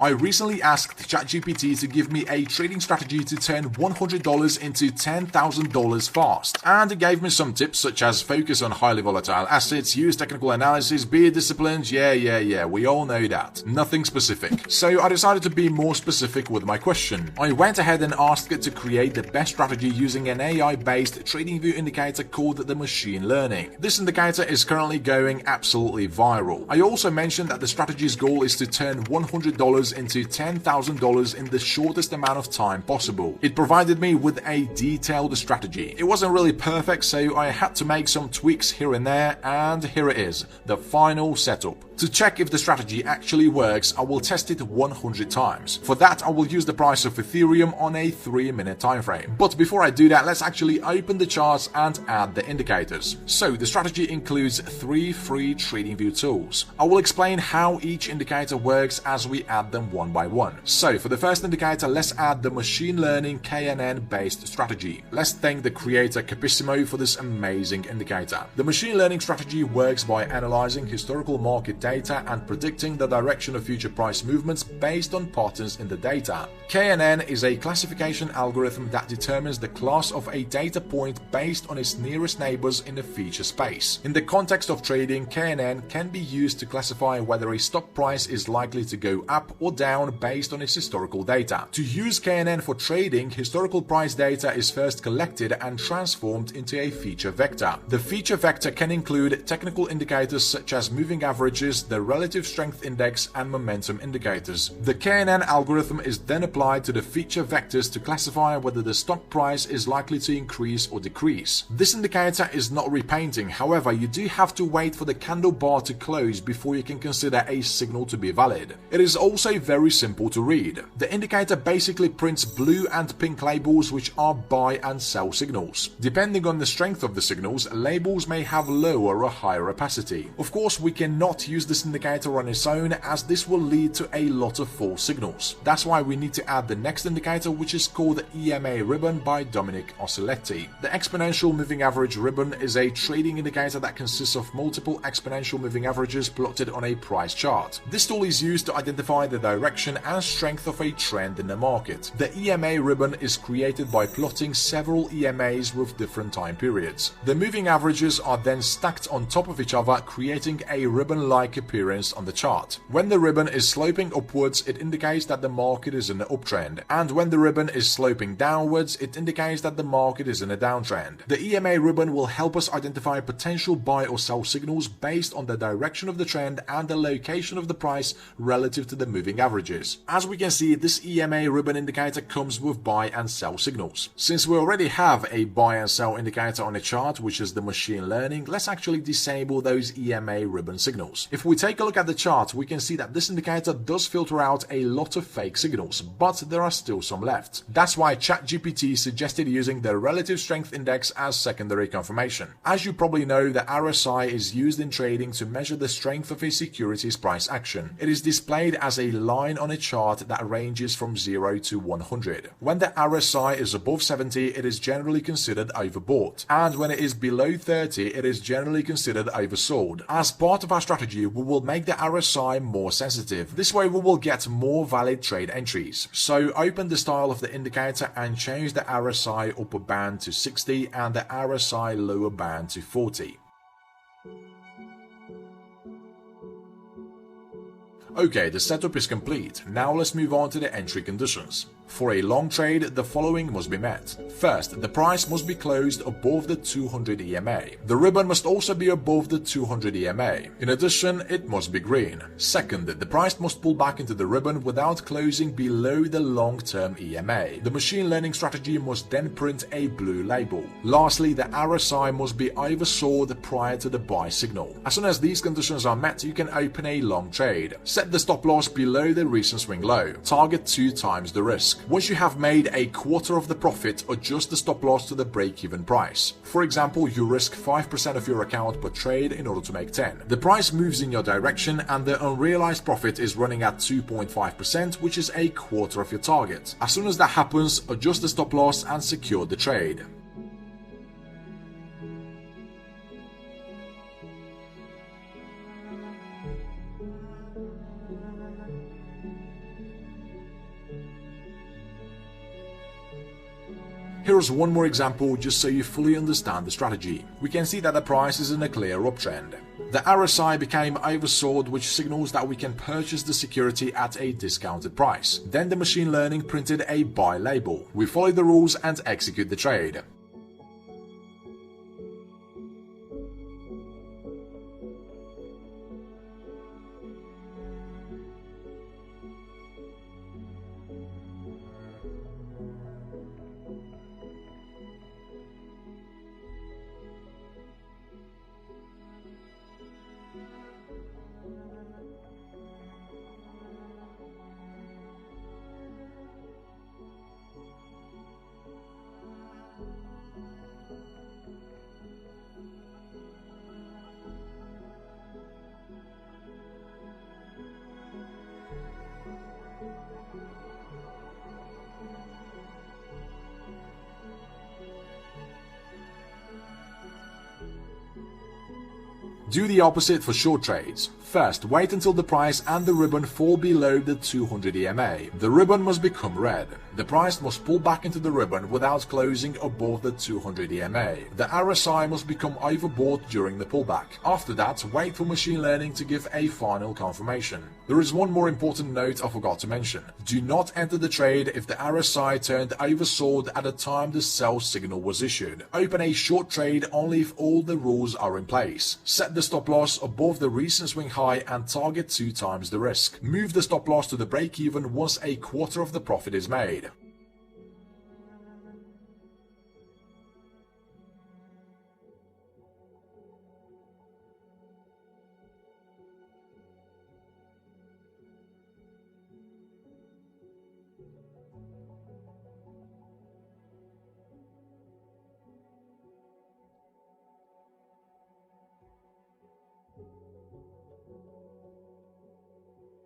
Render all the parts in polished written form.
I recently asked ChatGPT to give me a trading strategy to turn $100 into $10,000 fast, and it gave me some tips such as focus on highly volatile assets, use technical analysis, be disciplined, yeah, we all know that. Nothing specific. So I decided to be more specific with my question. I went ahead and asked it to create the best strategy using an AI-based TradingView indicator called the machine learning. This indicator is currently going absolutely viral. I also mentioned that the strategy's goal is to turn $100 into $10,000 in the shortest amount of time possible. It provided me with a detailed strategy. It wasn't really perfect, so I had to make some tweaks here and there, and here it is, the final setup. To check if the strategy actually works, I will test it 100 times. For that, I will use the price of Ethereum on a 3-minute time frame. But before I do that, let's actually open the charts and add the indicators. So the strategy includes 3 free TradingView tools. I will explain how each indicator works as we add them one by one. So for the first indicator, let's add the machine learning KNN based strategy. Let's thank the creator Capissimo for this amazing indicator. The machine learning strategy works by analyzing historical market data and predicting the direction of future price movements based on patterns in the data. KNN is a classification algorithm that determines the class of a data point based on its nearest neighbors in the feature space. In the context of trading, KNN can be used to classify whether a stock price is likely to go up or down based on its historical data. To use KNN for trading, historical price data is first collected and transformed into a feature vector. The feature vector can include technical indicators such as moving averages, the relative strength index, and momentum indicators. The KNN algorithm is then applied to the feature vectors to classify whether the stock price is likely to increase or decrease. This indicator is not repainting, however, you do have to wait for the candle bar to close before you can consider a signal to be valid. It is also very simple to read. The indicator basically prints blue and pink labels which are buy and sell signals. Depending on the strength of the signals, labels may have lower or higher opacity. Of course, we cannot use this indicator on its own, as this will lead to a lot of false signals. That's why we need to add the next indicator, which is called the EMA ribbon by Dominic Ossoletti. The exponential moving average ribbon is a trading indicator that consists of multiple exponential moving averages plotted on a price chart. This tool is used to identify the direction and strength of a trend in the market. The EMA ribbon is created by plotting several EMAs with different time periods. The moving averages are then stacked on top of each other, creating a ribbon-like appearance on the chart. When the ribbon is sloping upwards, it indicates that the market is in an uptrend, and when the ribbon is sloping downwards, it indicates that the market is in a downtrend. The EMA ribbon will help us identify potential buy or sell signals based on the direction of the trend and the location of the price relative to the moving averages. As we can see, this EMA ribbon indicator comes with buy and sell signals. Since we already have a buy and sell indicator on a chart, which is the machine learning, let's actually disable those EMA ribbon signals. If we take a look at the chart, we can see that this indicator does filter out a lot of fake signals, but there are still some left. That's why ChatGPT suggested using the relative strength index as secondary confirmation. As you probably know, the RSI is used in trading to measure the strength of a security's price action. It is displayed as a line on a chart that ranges from 0 to 100. When the RSI is above 70, it is generally considered overbought, and when it is below 30, it is generally considered oversold. As part of our strategy, we will make the RSI more sensitive. This way we will get more valid trade entries. So open the style of the indicator and change the RSI upper band to 60 and the RSI lower band to 40. Okay, the setup is complete. Now let's move on to the entry conditions. For a long trade, the following must be met. First, the price must be closed above the 200 EMA. The ribbon must also be above the 200 EMA. In addition, it must be green. Second, the price must pull back into the ribbon without closing below the long-term EMA. The machine learning strategy must then print a blue label. Lastly, the RSI must be oversold prior to the buy signal. As soon as these conditions are met, you can open a long trade. Set the stop loss below the recent swing low. Target 2 times the risk. Once you have made a quarter of the profit, adjust the stop loss to the break-even price. For example, you risk 5% of your account per trade in order to make 10. The price moves in your direction and the unrealized profit is running at 2.5%, which is a quarter of your target. As soon as that happens, adjust the stop loss and secure the trade. Here's one more example just so you fully understand the strategy. We can see that the price is in a clear uptrend. The RSI became oversold, which signals that we can purchase the security at a discounted price. Then the machine learning printed a buy label. We follow the rules and execute the trade. Do the opposite for short trades. First, wait until the price and the ribbon fall below the 200 EMA. The ribbon must become red. The price must pull back into the ribbon without closing above the 200 EMA. The RSI must become overbought during the pullback. After that, wait for machine learning to give a final confirmation. There is one more important note I forgot to mention. Do not enter the trade if the RSI turned oversold at the time the sell signal was issued. Open a short trade only if all the rules are in place. Set the stop loss above the recent swing high and target 2 times the risk. Move the stop loss to the break even once a quarter of the profit is made.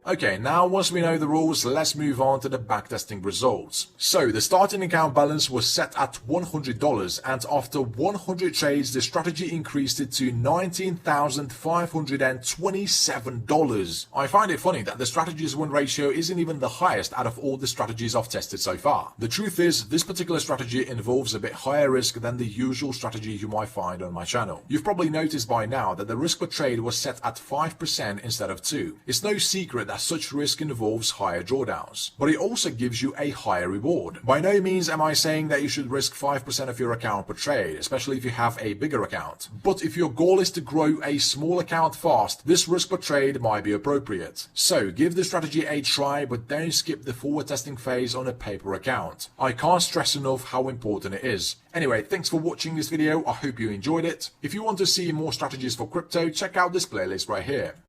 Okay, now once we know the rules, let's move on to the backtesting results. So the starting account balance was set at $100, and after 100 trades the strategy increased it to $19,527. I find it funny that the strategy's win ratio isn't even the highest out of all the strategies I've tested so far. The truth is, this particular strategy involves a bit higher risk than the usual strategy you might find on my channel. You've probably noticed by now that the risk per trade was set at 5% instead of 2%. It's no secret that such risk involves higher drawdowns, but it also gives you a higher reward. By no means am I saying that you should risk 5% of your account per trade, especially if you have a bigger account. But if your goal is to grow a small account fast, this risk per trade might be appropriate. So give the strategy a try, but don't skip the forward testing phase on a paper account. I can't stress enough how important it is. Anyway, thanks for watching this video. I hope you enjoyed it. If you want to see more strategies for crypto, check out this playlist right here.